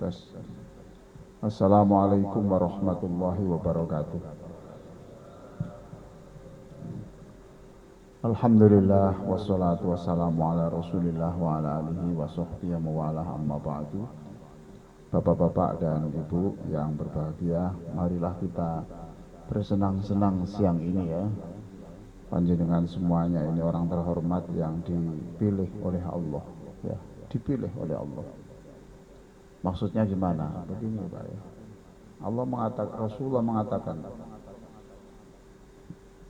Tes. Assalamualaikum warahmatullahi wabarakatuh. Alhamdulillah wassalatu wassalamu ala Rasulillah wa ala alihi wa sahbihi wa ala amma ba'du. Bapak-bapak dan Ibu yang berbahagia, marilah kita bersenang-senang siang ini ya. Panjenengan semuanya ini orang terhormat yang dipilih oleh Allah ya, dipilih oleh Allah. Maksudnya gimana? Begini Pak ya. Allah mengatakan, Rasulullah mengatakan,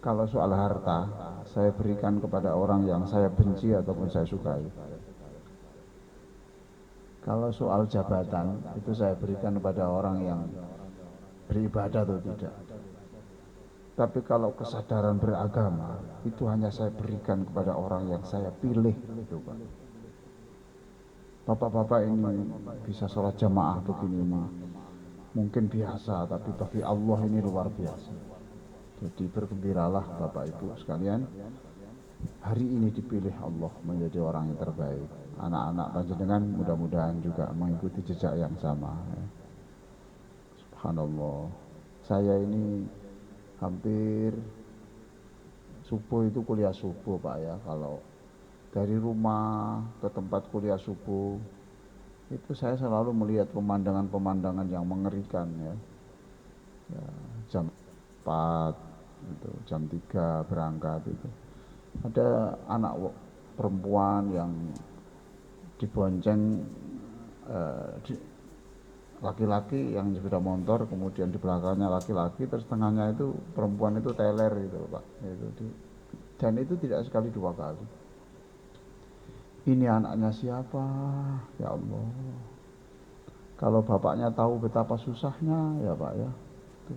kalau soal harta, saya berikan kepada orang yang saya benci ataupun saya sukai. Kalau soal jabatan, itu saya berikan kepada orang yang beribadah atau tidak. Tapi kalau kesadaran beragama, itu hanya saya berikan kepada orang yang saya pilih. Itu Pak. Bapak-bapak ini bisa sholat jamaah begini ini mungkin biasa, tapi bagi Allah ini luar biasa. Jadi bergembiralah Bapak Ibu sekalian, hari ini dipilih Allah menjadi orang yang terbaik. Anak-anak panjenengan mudah-mudahan juga mengikuti jejak yang sama. Subhanallah. Saya ini hampir subuh itu kuliah subuh Pak ya. Kalau dari rumah ke tempat kuliah subuh itu saya selalu melihat pemandangan-pemandangan yang mengerikan ya. Jam 4 itu, jam 3 berangkat itu. Ada anak perempuan yang dibonceng laki-laki yang sepeda motor, kemudian di belakangnya laki-laki, terus tengahnya itu perempuan itu teler gitu Pak. Dan itu tidak sekali dua kali. Ini anaknya siapa? Ya Allah. Kalau bapaknya tahu betapa susahnya ya Pak ya.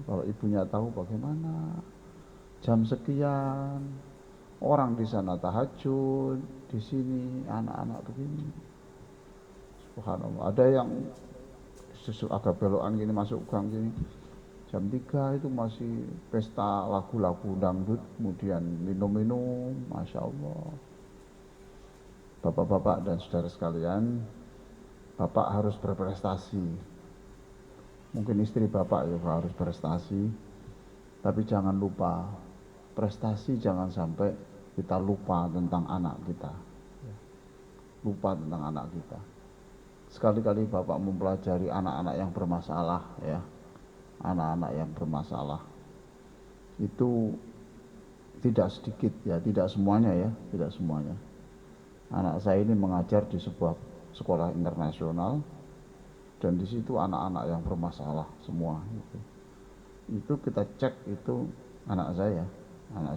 Kalau ibunya tahu bagaimana. Jam sekian orang di sana tahajud, di sini anak-anak begini. Subhanallah. Ada yang agak belokan gini masuk gang gini. Jam 3 itu masih pesta lagu-lagu dangdut, kemudian minum-minum, Masya Allah. Bapak-bapak dan saudara sekalian, bapak harus berprestasi. Mungkin istri bapak juga harus berprestasi, tapi jangan lupa, prestasi jangan sampai kita lupa tentang anak kita. Lupa tentang anak kita. Sekali-kali bapak mempelajari anak-anak yang bermasalah ya. Anak-anak yang bermasalah. Itu tidak sedikit ya, tidak semuanya ya, tidak semuanya. Anak saya ini mengajar di sebuah sekolah internasional dan di situ anak-anak yang bermasalah semua itu kita cek itu anak saya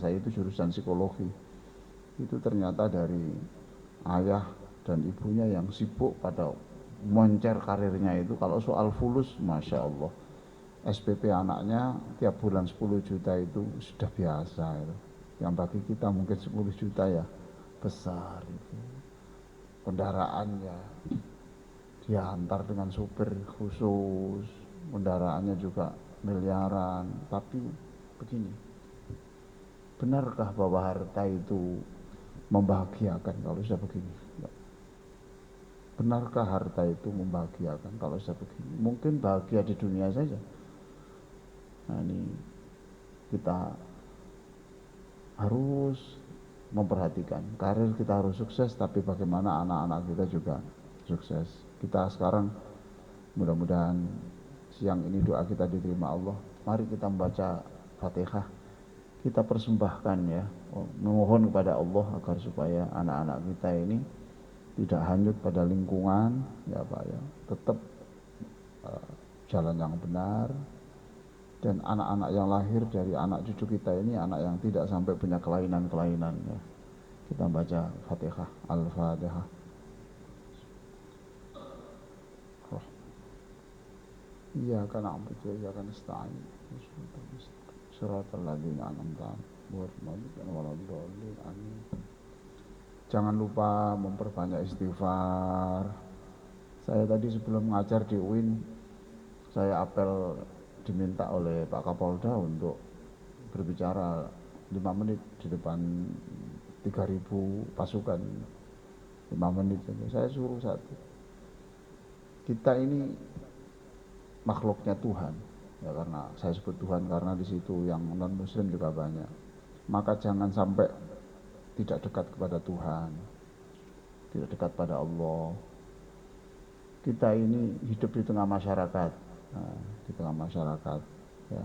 itu jurusan psikologi. Itu ternyata dari ayah dan ibunya yang sibuk pada moncer karirnya itu. Kalau soal fulus, Masya Allah, SPP anaknya tiap bulan 10 juta itu sudah biasa itu. Yang bagi kita mungkin 10 juta ya besar itu. Kendaraannya diantar dengan supir khusus, kendaraannya juga miliaran. Tapi begini, benarkah bahwa harta itu membahagiakan kalau sudah begini? Benarkah harta itu membahagiakan kalau sudah begini? Mungkin bahagia di dunia saja. Nah ini kita harus memperhatikan karir kita harus sukses, tapi bagaimana anak-anak kita juga sukses. Kita sekarang mudah-mudahan siang ini doa kita diterima Allah. Mari kita membaca Fatihah, kita persembahkan ya, memohon kepada Allah agar supaya anak-anak kita ini tidak hanyut pada lingkungan ya Pak ya, tetap jalan yang benar. Dan anak-anak yang lahir dari anak cucu kita ini anak yang tidak sampai punya kelainan-kelainan ya. Kita baca Fatihah, Al-Fatihah. Iya kan na'budu wa iyyaka nasta'in. Shiratal ladzina an'amta 'alaihim. Amin. Jangan lupa memperbanyak istighfar. Saya tadi sebelum mengajar di UIN, saya apel diminta oleh Pak Kapolda untuk berbicara 5 menit di depan 3.000 pasukan. 5 menit saja. Saya suruh satu. Kita ini makhluknya Tuhan. Ya karena saya sebut Tuhan karena di situ yang non muslim juga banyak. Maka jangan sampai tidak dekat kepada Tuhan, tidak dekat pada Allah. Kita ini hidup di tengah masyarakat, nah, di tengah masyarakat, ya.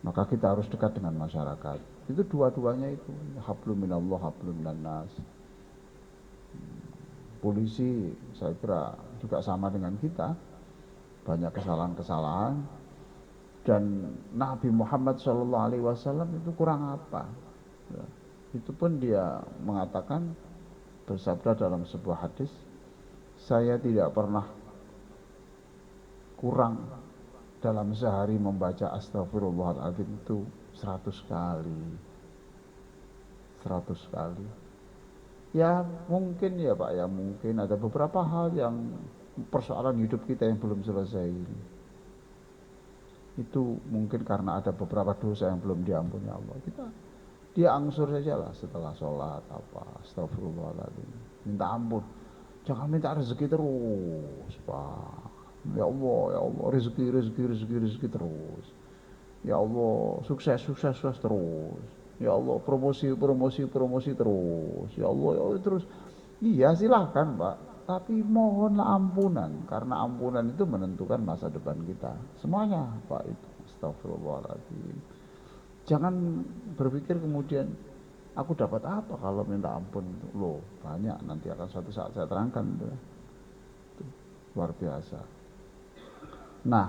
Maka kita harus dekat dengan masyarakat. Itu dua-duanya itu, hablum minallah, hablum minannas. Polisi saya kira juga sama dengan kita, banyak kesalahan-kesalahan. Dan Nabi Muhammad SAW itu kurang apa? Ya. Itu pun dia mengatakan, bersabda dalam sebuah hadis, saya tidak pernah kurang dalam sehari membaca astagfirullahaladzim itu 100 kali. 100 kali. Ya mungkin ya Pak, ya mungkin ada beberapa hal yang persoalan hidup kita yang belum selesai. Itu mungkin karena ada beberapa dosa yang belum diampuni Allah. Dia angsur saja lah setelah sholat apa, astagfirullahaladzim, minta ampun. Jangan minta rezeki terus Pak. Ya Allah, rezeki terus. Ya Allah, sukses terus. Ya Allah, promosi terus. Ya Allah terus. Iya silahkan Pak, tapi mohonlah ampunan, karena ampunan itu menentukan masa depan kita. Semuanya Pak itu. Astagfirullahaladzim. Jangan berpikir kemudian aku dapat apa kalau minta ampun. Loh banyak, nanti akan suatu saat saya terangkan itu. Luar biasa. Nah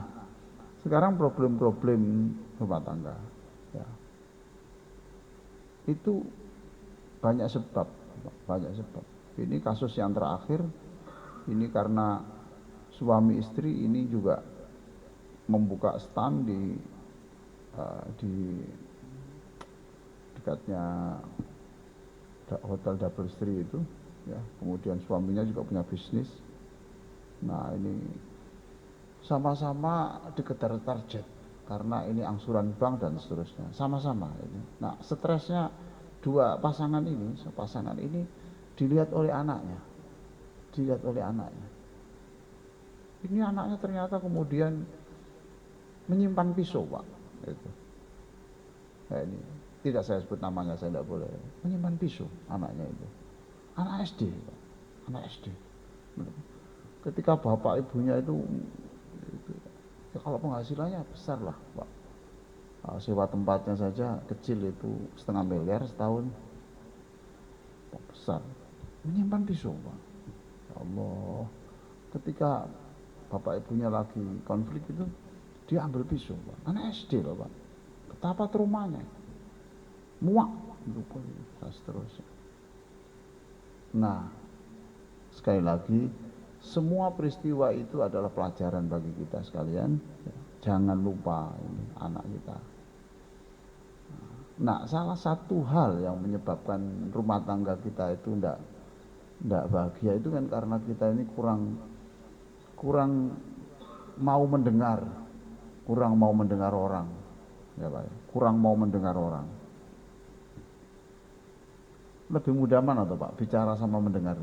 sekarang problem-problem rumah tangga ya, itu banyak sebab. Ini kasus yang terakhir ini karena suami istri ini juga membuka stand di dekatnya hotel Double Tree itu ya, kemudian suaminya juga punya bisnis. Nah ini sama-sama dikejar target karena ini angsuran bank dan seterusnya, sama-sama ini. Nah stresnya pasangan ini dilihat oleh anaknya. Ini anaknya ternyata kemudian menyimpan pisau Pak. Itu. Nah, ini tidak saya sebut namanya, saya tidak boleh. Menyimpan pisau anaknya itu. Anak SD Pak. Anak SD. Ketika bapak ibunya itu ya kalau penghasilannya besar lah Pak. Sewa tempatnya saja kecil itu 500 miliar setahun. Besar. Menyimpan pisau Pak. Ya Allah. Ketika bapak ibunya lagi konflik itu, dia ambil pisau Pak. Anak SD loh Pak. Betapa traumanya. Muak itu seterusnya. Nah, sekali lagi, semua peristiwa itu adalah pelajaran bagi kita sekalian. Jangan lupa ini anak kita. Nah, salah satu hal yang menyebabkan rumah tangga kita itu tidak bahagia itu kan karena kita ini kurang mau mendengar orang, ya Pak. Kurang mau mendengar orang. Lebih mudah mana tuh Pak, bicara sama mendengar?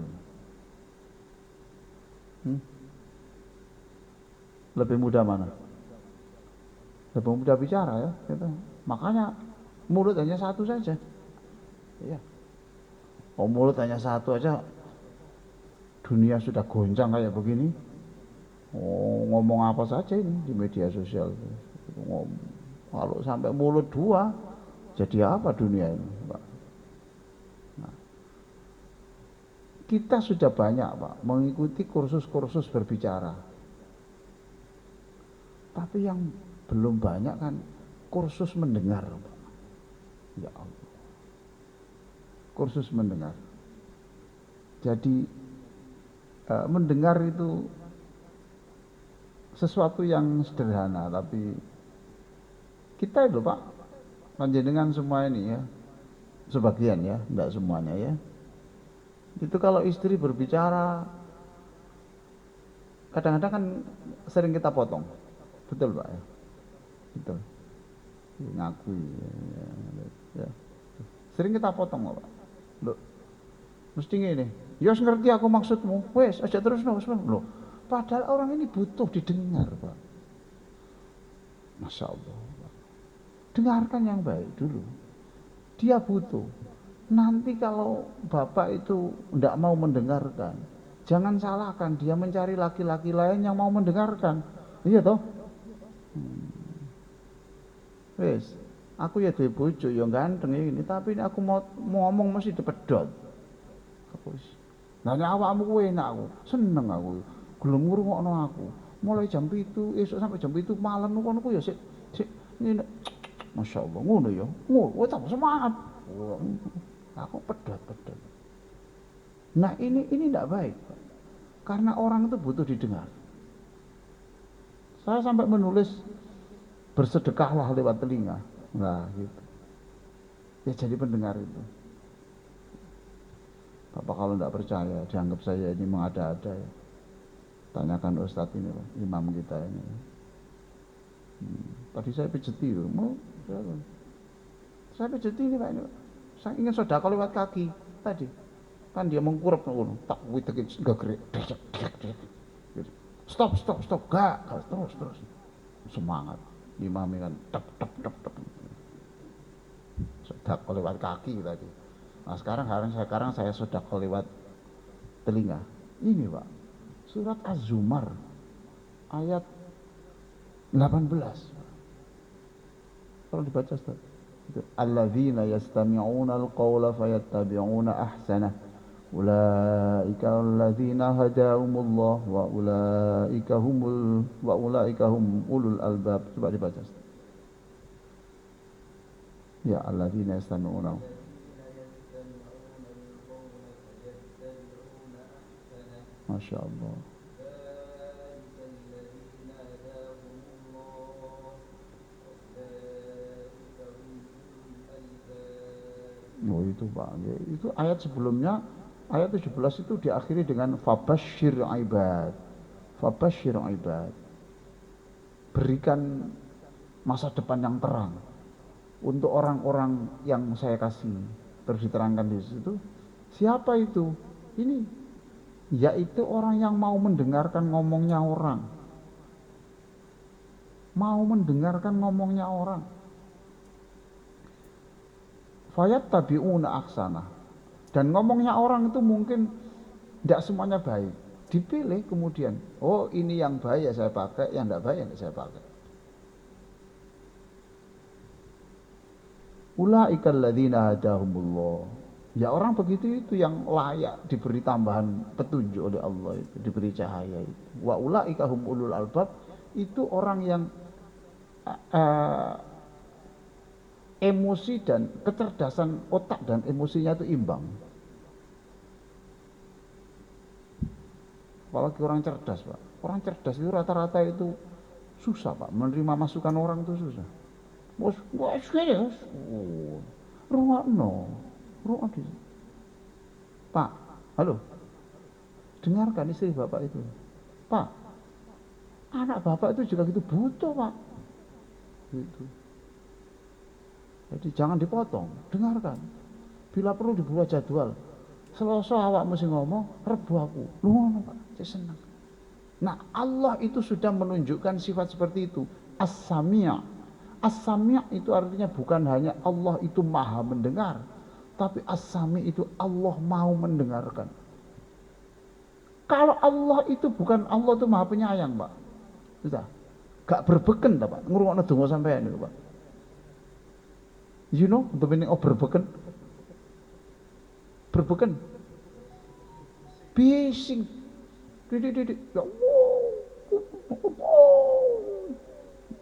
Lebih mudah mana? Lebih mudah bicara ya, gitu. Makanya mulut hanya satu saja. Iya. Oh mulut hanya satu aja, dunia sudah goncang kayak begini. Oh ngomong apa saja ini di media sosial. Kalau sampai mulut dua, jadi apa dunia ini, Pak? Nah, kita sudah banyak Pak mengikuti kursus-kursus berbicara. Tapi yang belum banyak kan kursus mendengar Pak. Ya Allah. Kursus mendengar. Jadi mendengar itu sesuatu yang sederhana, tapi kita itu Pak, panjenengan semua ini ya, sebagian ya, enggak semuanya ya. Itu kalau istri berbicara, kadang-kadang kan sering kita potong, betul Pak ya, betul. Ngakui, ya. Sering kita potong Pak. Loh, mesti ini, ya ngerti aku maksudmu, wes aja terus no, loh. Padahal orang ini butuh didengar Pak. Masya Allah. Dengarkan yang baik dulu. Dia butuh. Nanti kalau bapak itu tidak mau mendengarkan, jangan salahkan dia mencari laki-laki lain yang mau mendengarkan. Iya toh? Wes, aku ya duwe bojo ya ganteng ini, tapi ini aku mau ngomong mesti dipedhot. Aku wis. Lah nek awakmu kuwi enak aku, seneng aku. Gelem ngrungokno aku. Mulai jam 7 esuk sampai jam 7 malam kono ku ya sik ngene. Masya Allah, ngono ya. Ngono, tambah semangat. Aku pedot. Nah ini tidak baik, karena orang itu butuh didengar. Saya sampai menulis bersedekahlah lewat telinga. Nah gitu. Ya jadi pendengar itu. Bapak kalau tidak percaya, dianggap saya ini mengada-ada ya. Tanyakan Ustadz ini, imam kita ini. Tadi saya pijeti itu, saya pijeti ini Pak ini. Saya ingin sedekah lewat kaki tadi. Kan dia mengkurap ngono, tak witekin enggak gerak. Stop, gak, terus. Semangat. Imamnya kan tep. Sedekah lewat kaki tadi. Nah, sekarang saya sedekah lewat telinga. Ini Pak, surat Az-Zumar ayat 18. Kalau dibaca Ustaz. Alladzina yastami'una al-qawla fayattabi'una ahsanah. Ulaika alladzina hadahumullah wa ulaika hum ulul albab. Coba dibaca Ustaz. Ya alladzina yastami'una. Masya Allah. Oh itu Pak, itu ayat sebelumnya, ayat 17 itu diakhiri dengan fabasyir ibad. Berikan masa depan yang terang untuk orang-orang yang saya kasih. Terus diterangkan di situ, siapa itu? Ini yaitu orang yang mau mendengarkan ngomongnya orang. Mau mendengarkan ngomongnya orang. Fayattabi'una ahsanah. Dan ngomongnya orang itu mungkin tidak semuanya baik. Dipilih kemudian, oh ini yang baik ya saya pakai, yang tidak baik ya tidak saya pakai. Ulaika alladzina hadahumullah. Ya orang begitu itu yang layak diberi tambahan petunjuk oleh Allah itu, diberi cahaya itu. Wa ulaika hum ulul albab, itu orang yang emosi dan kecerdasan otak dan emosinya itu imbang. Apalagi orang cerdas Pak. Orang cerdas itu rata-rata itu susah Pak, menerima masukan orang itu susah. Wah, serius. Rungokno. Pak, halo. Dengarkan istri Bapak itu. Pak, anak Bapak itu juga gitu butuh Pak. Gitu. Jadi jangan dipotong, dengarkan. Bila perlu dibuat jadwal. Selasa awak mesti ngomong, Rebu aku. Lu ngono Pak, saya senang. Nah, Allah itu sudah menunjukkan sifat seperti itu. As-Sami'. As-Sami' itu artinya bukan hanya Allah itu maha mendengar, tapi As-Sami' itu Allah mau mendengarkan. Kalau Allah itu bukan Allah itu maha penyayang Pak. Sudah. Gak berbeken Pak, ngrungokno donga sampean itu Pak. You know the meaning of berbeken? Berbeken. Bising. Didik. Ya Allah.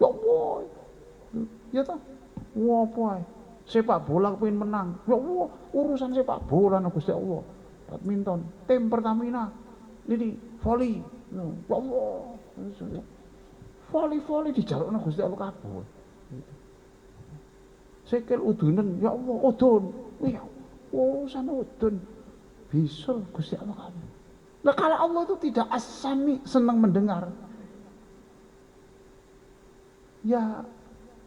Ya Allah. Ya toh? Wah, boy. Sepak bola pengen menang. Ya Allah, urusan sepak bola Gusti Allah. Badminton, tim Pertamina. Ini volley. Ya Allah. Volley dijalukno Gusti Allah kabeh. Sekel udunan, ya Allah, udun. Ya urusan udun. Bisul Gusti Allah kabeh. Nah kalau Allah itu tidak as-sami, senang mendengar. Ya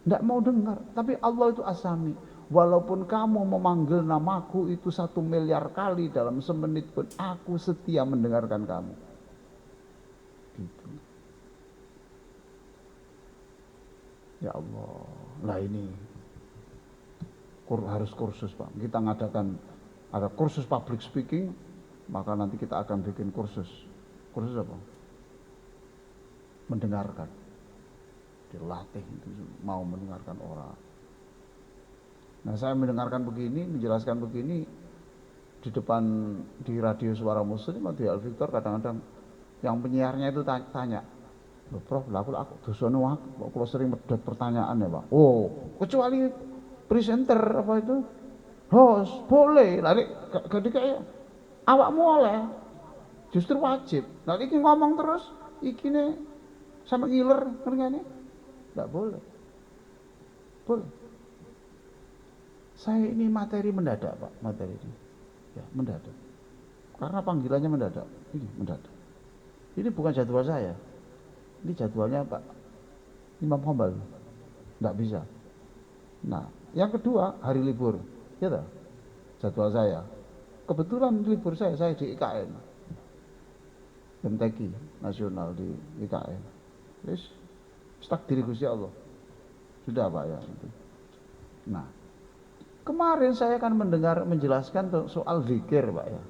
tidak mau dengar, tapi Allah itu as-sami. Walaupun kamu memanggil namaku itu 1 miliar kali dalam semenit pun, aku setia mendengarkan kamu. Gitu. Ya Allah, lah ini harus kursus Pak. Kita ngadakan ada kursus public speaking, maka nanti kita akan bikin kursus. Kursus apa? Mendengarkan. Dilatih itu mau mendengarkan orang. Nah saya mendengarkan begini, menjelaskan begini di depan di radio Suara Muslim di Al Victor kadang-kadang yang penyiarnya itu tanya, loh Prof, lah aku dosane wae kok sering medhot pertanyaan ya Pak. Oh, kecuali presenter apa itu host boleh lari gede kayak awakmu oleh justru wajib nah iki ngomong terus iki nih sama ngiler ngerti nggak boleh boleh saya ini materi mendadak Pak materi ini ya mendadak karena panggilannya mendadak ini mendadak ini bukan jadwal saya ini jadwalnya Pak Imam Hambal nggak bisa nah yang kedua hari libur ya toh jadwal saya kebetulan libur saya di IKN MTQ nasional di IKN terus takdir Gusti Allah sudah Pak ya itu. Nah kemarin saya akan menjelaskan soal zikir Pak ya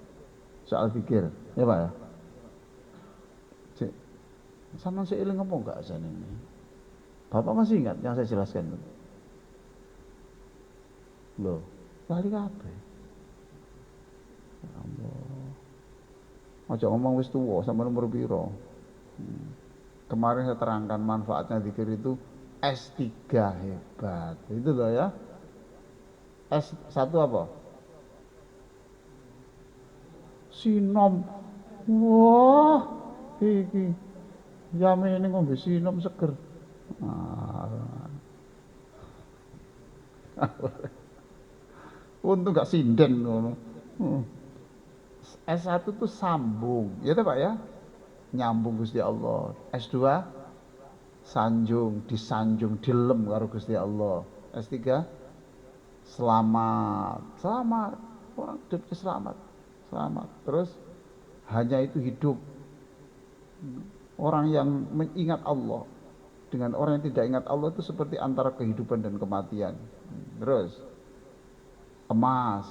soal zikir ya Pak ya sama saya ilang apa enggak sana ini Bapak masih ingat yang saya jelaskan itu loh lali kabeh ya Allah aja ngomong wis tuwa sama nomor piro kemarin saya terangkan manfaatnya zikir itu S3 hebat itu loh ya S1 apa sinom wah iki yame ini ngombe sinom seger untung gak sinden ngono S1 tuh sambung ya Pak ya nyambung Gusti Allah S2 sanjung disanjung dilem karo Gusti Allah S3 selamat orang hidupnya selamat terus hanya itu hidup orang yang mengingat Allah dengan orang yang tidak ingat Allah itu seperti antara kehidupan dan kematian terus emas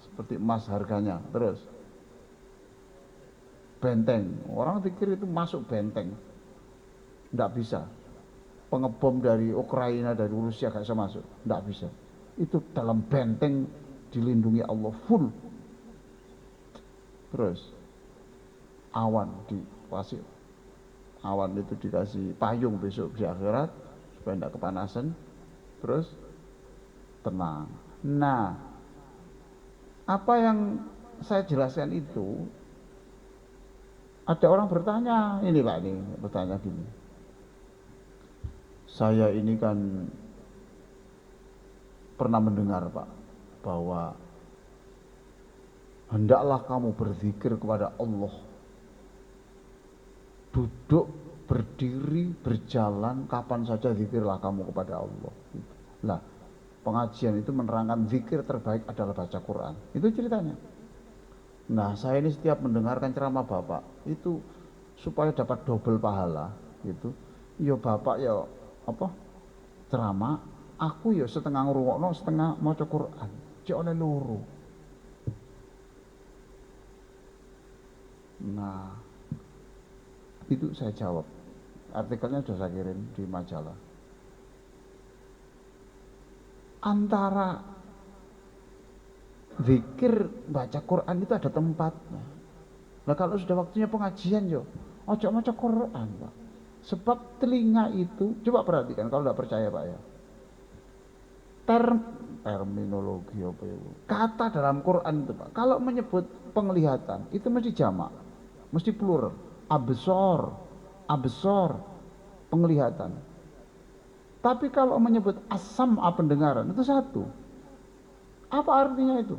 seperti emas harganya terus benteng orang pikir itu masuk benteng tidak bisa pengebom dari Ukraina dari Rusia gak bisa masuk tidak bisa itu dalam benteng dilindungi Allah full terus awan dikasih awan itu dikasih payung besok di akhirat supaya tidak kepanasan terus tenang nah apa yang saya jelaskan itu ada orang bertanya ini Pak ini bertanya gini saya ini kan pernah mendengar Pak bahwa hendaklah kamu berzikir kepada Allah duduk, berdiri, berjalan kapan saja zikirlah kamu kepada Allah lah pengajian itu menerangkan zikir terbaik adalah baca Quran itu ceritanya nah saya ini setiap mendengarkan ceramah Bapak itu supaya dapat double pahala gitu ya Bapak ya apa ceramah aku ya setengah ngrungokno setengah maca Quran cek oleh loro nah itu saya jawab artikelnya sudah saya kirim di majalah antara zikir baca Quran itu ada tempatnya nah kalau sudah waktunya pengajian yo ojo maca Quran Pak sebab telinga itu coba perhatikan kalau tidak percaya Pak ya terminologi apa ya kata dalam Quran itu Pak kalau menyebut penglihatan itu mesti jamak mesti plural absor penglihatan tapi kalau menyebut asam pendengaran itu satu apa artinya itu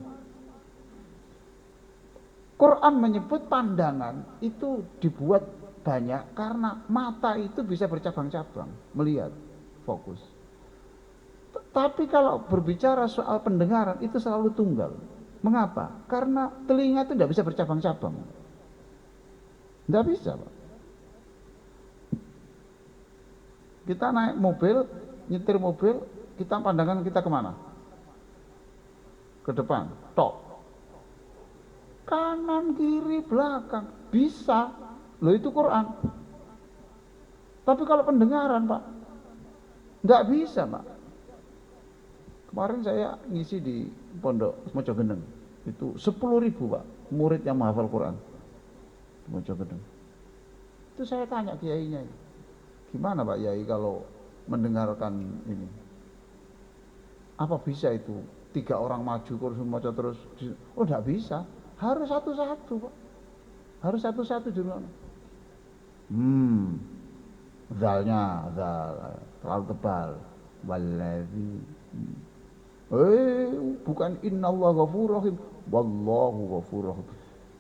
Quran menyebut pandangan itu dibuat banyak karena mata itu bisa bercabang-cabang melihat fokus tapi kalau berbicara soal pendengaran itu selalu tunggal mengapa? Karena telinga itu tidak bisa bercabang-cabang tidak bisa Pak kita naik mobil nyetir mobil, kita pandangan kita kemana? Ke depan, tok. Kanan, kiri, belakang, bisa. Loh itu Quran. Tapi kalau pendengaran Pak, nggak bisa Pak. Kemarin saya ngisi di Pondok Mojogeneng, itu 10.000 Pak, murid yang menghafal Quran di Mojogeneng. Itu saya tanya kiainya, gimana Pak Yai kalau mendengarkan ini? Apa bisa itu 3 orang maju kursus maca terus? Oh enggak bisa, harus satu-satu Pak, harus satu-satu dulu. Zalnya zal terlalu tebal, wallazi. Bukan innallaha ghafurur rahim, wallahu ghafurur rahim.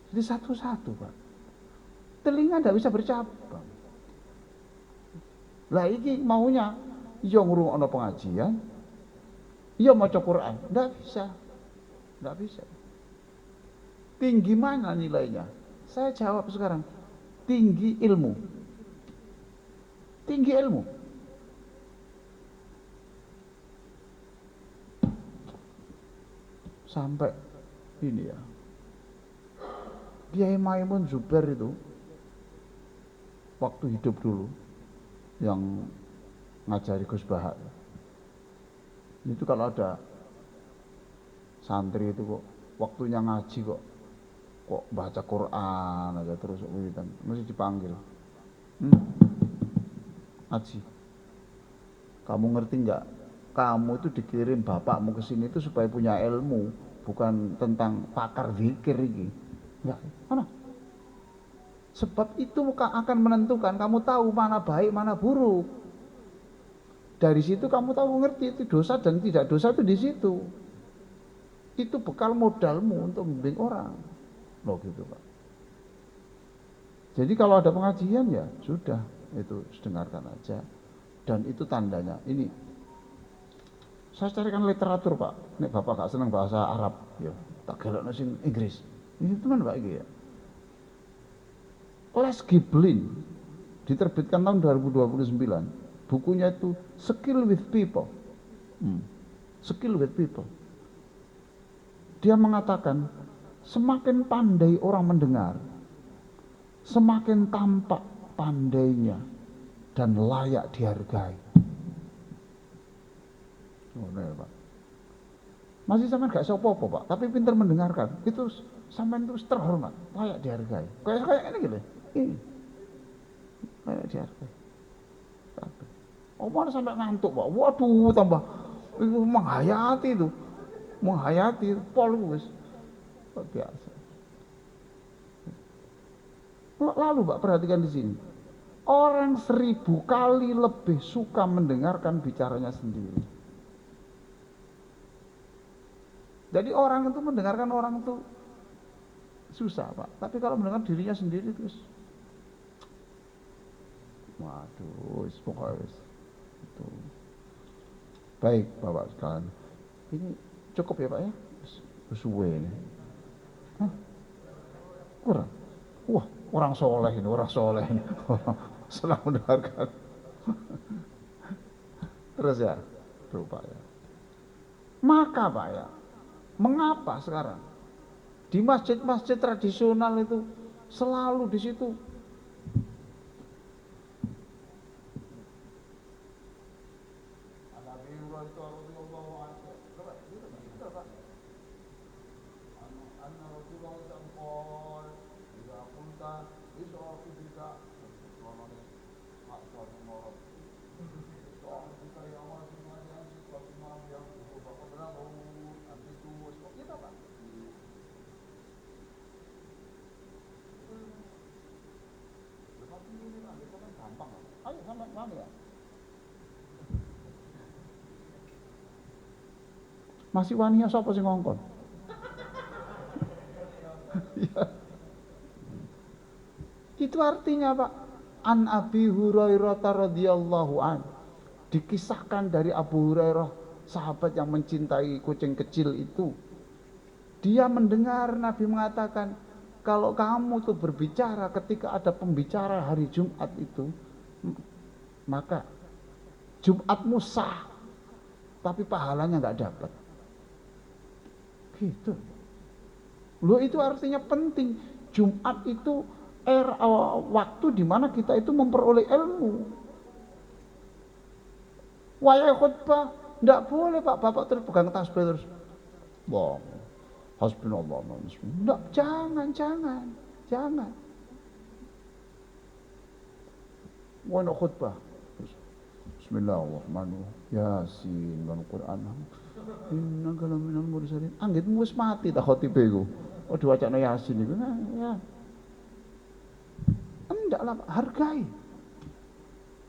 Jadi satu-satu Pak. Telinga enggak bisa bercabang. Lah iki maunya yo ngrungokno pengajian, yo maca Quran, enggak bisa. Enggak bisa. Tinggi mana nilainya? Saya jawab sekarang, tinggi ilmu. Tinggi ilmu. Sampai ini ya. Kiai Maimun Zubair itu waktu hidup dulu yang ngajari Gus Bahak. Itu kalau ada santri itu kok waktunya ngaji kok baca Quran aja terus wiridan, mesti dipanggil. Ngaji. Kamu ngerti enggak? Kamu itu dikirim bapakmu ke sini itu supaya punya ilmu, bukan tentang pakar zikir iki. Enggak. Mana? Sebab itu akan menentukan kamu tahu mana baik, mana buruk. Dari situ kamu tahu ngerti itu dosa dan tidak dosa itu di situ. Itu bekal modalmu untuk membimbing orang. Loh gitu Pak. Jadi kalau ada pengajian ya sudah, itu dengarkan aja. Dan itu tandanya. Ini saya carikan literatur Pak. Nek Bapak gak seneng bahasa Arab, ya tak gelokno sing Inggris. Ini teman Pak iki ya. Les Giblin diterbitkan tahun 2029. Bukunya itu Skill with People. Skill with People. Dia mengatakan semakin pandai orang mendengar, semakin tampak pandainya dan layak dihargai. Oh, ya, Pak. Masih sampean gak iso apa-apa Pak, tapi pintar mendengarkan. Itu sampean itu terhormat, layak dihargai. Kayak ini gitu. Ini. Layak dihargai. Oh, mana sampai ngantuk Pak. Waduh, tambah itu menghayati itu. Menghayati pol wis biasa. Lalu Pak perhatikan di sini. Orang 1000 kali lebih suka mendengarkan bicaranya sendiri. Jadi orang itu mendengarkan orang itu susah Pak. Tapi kalau mendengar dirinya sendiri terus, waduh, pokoknya itu. Baik Bapak sekalian. Ini cukup ya Pak ya? Suwe ini. Hah? Kurang? Wah, orang soleh ini, orang soleh ini. Senang mendengarkan. Terus ya, lupa ya. Maka Pak ya, mengapa sekarang di masjid-masjid tradisional itu selalu di situ masih wani sapa sing ngongkon? Ya. Itu artinya Pak, an Abi Hurairah radhiyallahu an, dikisahkan dari Abu Hurairah, sahabat yang mencintai kucing kecil itu. Dia mendengar Nabi mengatakan, kalau kamu tuh berbicara ketika ada pembicara hari Jumat itu, maka Jumatmu sah, tapi pahalanya nggak dapat. Gitu. Loh itu artinya penting. Jumat itu waktu di mana kita itu memperoleh ilmu. Wayai khutbah, nggak boleh Pak, Bapak terus pegang tasbih terus. Wong, hasbunallah wa ni'mal. Nggak, jangan. Wayai khutbah. Bismillahirrahmanirrahim. Yasin wal Qur'an. Innaka laminal mursalin. Anggitmu wis mati ta khotibe iku. Oh diwacana Yasin iku. Nah, ya. Endaklah hargai.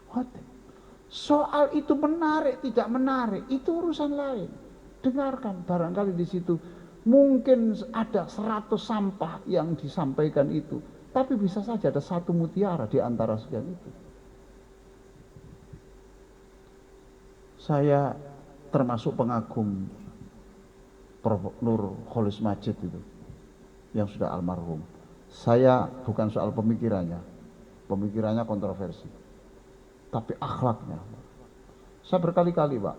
Khotib. Soal itu menarik tidak menarik itu urusan lain. Dengarkan, barangkali di situ mungkin ada 100 sampah yang disampaikan itu, tapi bisa saja ada satu mutiara di antara sekian itu. Saya termasuk pengagum Prof. Nur Kholis Majid itu yang sudah almarhum. Saya bukan soal pemikirannya kontroversi, tapi akhlaknya. Saya berkali-kali Pak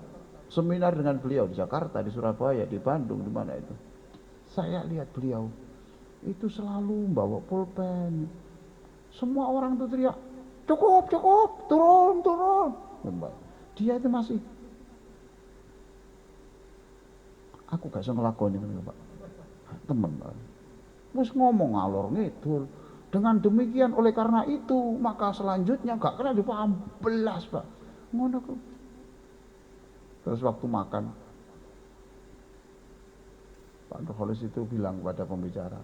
seminar dengan beliau di Jakarta, di Surabaya, di Bandung, di mana itu. Saya lihat beliau itu selalu bawa pulpen. Semua orang itu teriak, cukup, turun. Dia itu masih, aku gak bisa ngelakoni ini Pak. Temen Pak. Wis ngomong ngalor ngidul. Dengan demikian oleh karena itu maka selanjutnya gak kena dipaham belas Pak. Ngono kok. Terus waktu makan Pak Nurholis itu bilang kepada pembicara,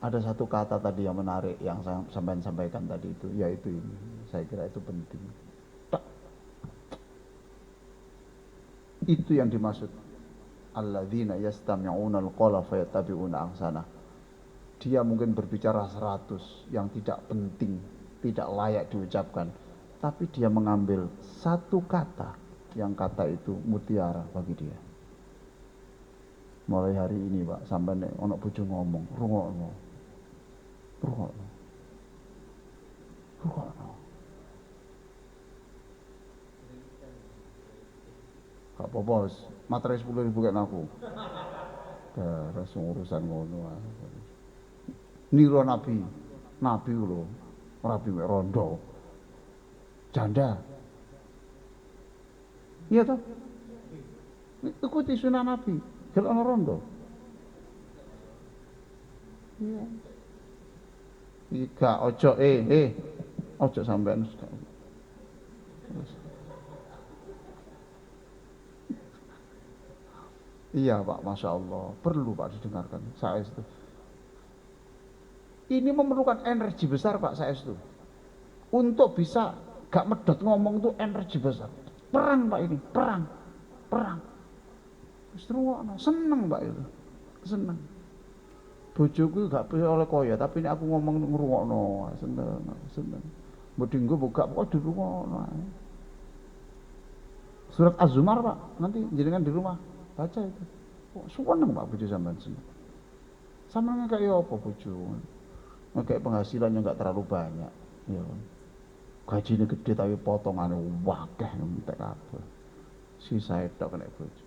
ada satu kata tadi yang menarik yang saya sampaikan tadi itu, yaitu ini. Saya kira itu penting. Tak. Itu yang dimaksud alladzina yastami'una al-qawla fayattabi'una ahsana. Dia mungkin berbicara 100 yang tidak penting, tidak layak diucapkan, tapi dia mengambil satu kata yang kata itu mutiara bagi dia. Mulai hari ini Pak, sampai nek ono bojo ngomong, rungokno. Gak apa-apa, materi 10.000 kan aku. Terus urusan ngono. Niru Nabi lho, Nabi mek rondo. Janda. Iya toh? Ikuti sunah Nabi, gel ana rondo. Iya. Ika ojo ojo sampean. Iya Pak, Masya Allah, perlu Pak didengarkan, saya itu. Ini memerlukan energi besar Pak, saya itu. Untuk bisa gak medot ngomong itu energi besar. Perang Pak ini, perang. Seneng Pak itu, seneng. Bojoku gak bisa oleh koya, tapi ini aku ngomong ngrungokno, seneng. Bodinggo buka kok dirungokno. Surat Az-Zumar Pak, nanti jenengan di rumah baca itu. Kok seneng Pak bojo sampean seneng. Sampeyan kayak apa bojo? Kayak penghasilan yang enggak terlalu banyak, ya. Gajinya gede tapi potongannya wakeh entek kabeh. Sisa tok kena bojo.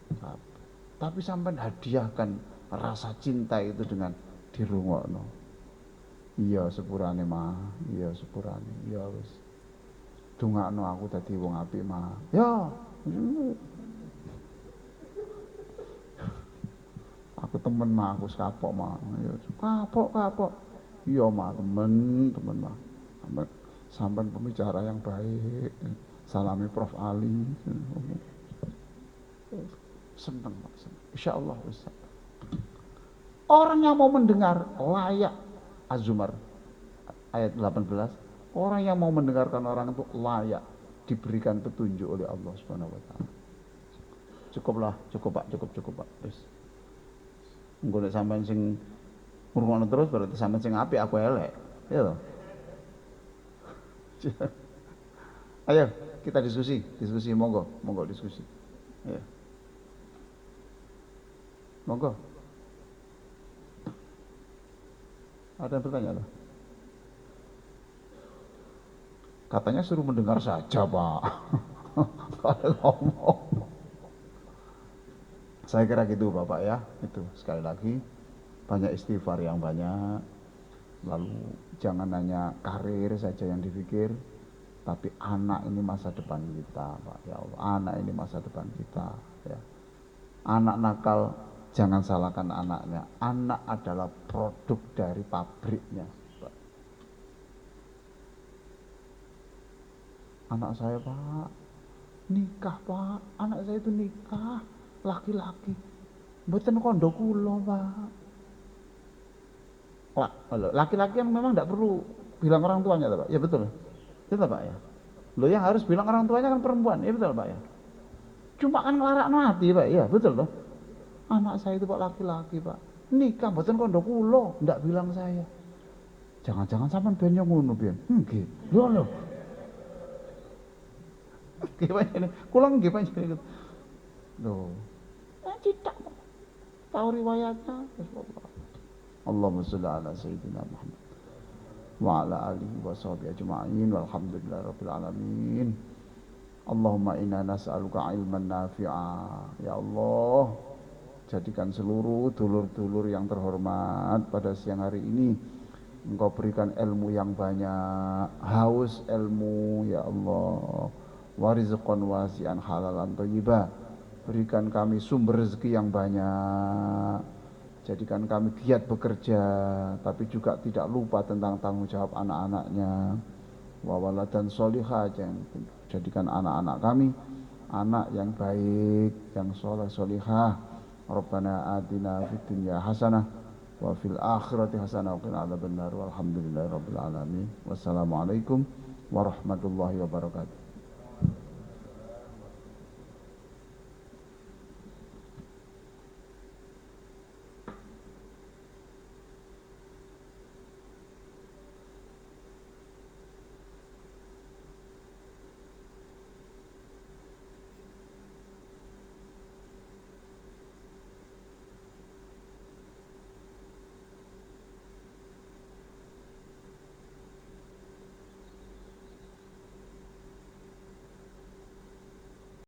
Tapi sampean hadiahkan rasa cinta itu dengan dirungokno. Iya sepurane mah, iya sepurane. Ya wis. Dongakno aku dadi wong apik mah. Ya. Aku temen mah, aku kapok mah. Ya, kapok. Iya mah temen mah. Sampai pembicara yang baik. Salami Prof Ali. Seneng Pak. Insyaallah Ustaz. Orang yang mau mendengar layak Az-Zumar ayat 18. Orang yang mau mendengarkan orang itu layak diberikan petunjuk oleh Allah Subhanahu wa taala. Cukup Pak. Wis. Engko nek sampean sing ngrungokno terus berarti sampean sing apik aku elek. Ya toh? Ayo kita diskusi monggo diskusi. Ya. Monggo. Ada yang bertanya loh? Katanya suruh mendengar saja Pak. Kalau ngomong. Saya kira gitu Bapak ya. Itu sekali lagi banyak istighfar yang banyak. Lalu jangan hanya karir saja yang dipikir, tapi anak ini masa depan kita, Pak. Ya Allah, anak ini masa depan kita. Ya. Anak nakal, jangan salahkan anaknya. Anak adalah produk dari pabriknya, Pak. Anak saya, Pak, nikah, Pak. Anak saya itu nikah, laki-laki. Mboten kondo kula, Pak. Laki-laki yang memang tidak perlu bilang orang tuanya, Pak. Ya betul. Betul, Pak ya. Lo yang harus bilang orang tuanya kan perempuan, ya betul, Pak ya. Cuma kan ngelarakno hati, Pak. Ya betul loh. Anak saya itu Pak laki-laki, Pak. Nikah mboten kondo kula, ndak bilang saya. Jangan-jangan sampean ben yo ngono pian. Nggih. Lho. Nggih pancene. Kula nggih pancene. Lho. Tidak. Tahu riwayatnya. Allahumma sholli ala sayyidina Muhammad wa ala alihi wa sahbihi ajma'in walhamdulillahirabbil alamin. Allahumma inna nas'aluka ilman nafi'a. Ya Allah, jadikan seluruh dulur-dulur yang terhormat pada siang hari ini Engkau berikan ilmu yang banyak, haus ilmu ya Allah, warizqan wasi'an halalan thayyibah. Berikan kami sumber rezeki yang banyak, jadikan kami giat bekerja tapi juga tidak lupa tentang tanggung jawab anak-anaknya. Wa waladan sholihah, jadikan anak-anak kami anak yang baik, yang soleh solihah. Rabbana atina fid dunya hasanah wa fil akhirati hasanah wa qina adzabannar. Walhamdulillahirabbil alamin. Wassalamualaikum warahmatullahi wabarakatuh.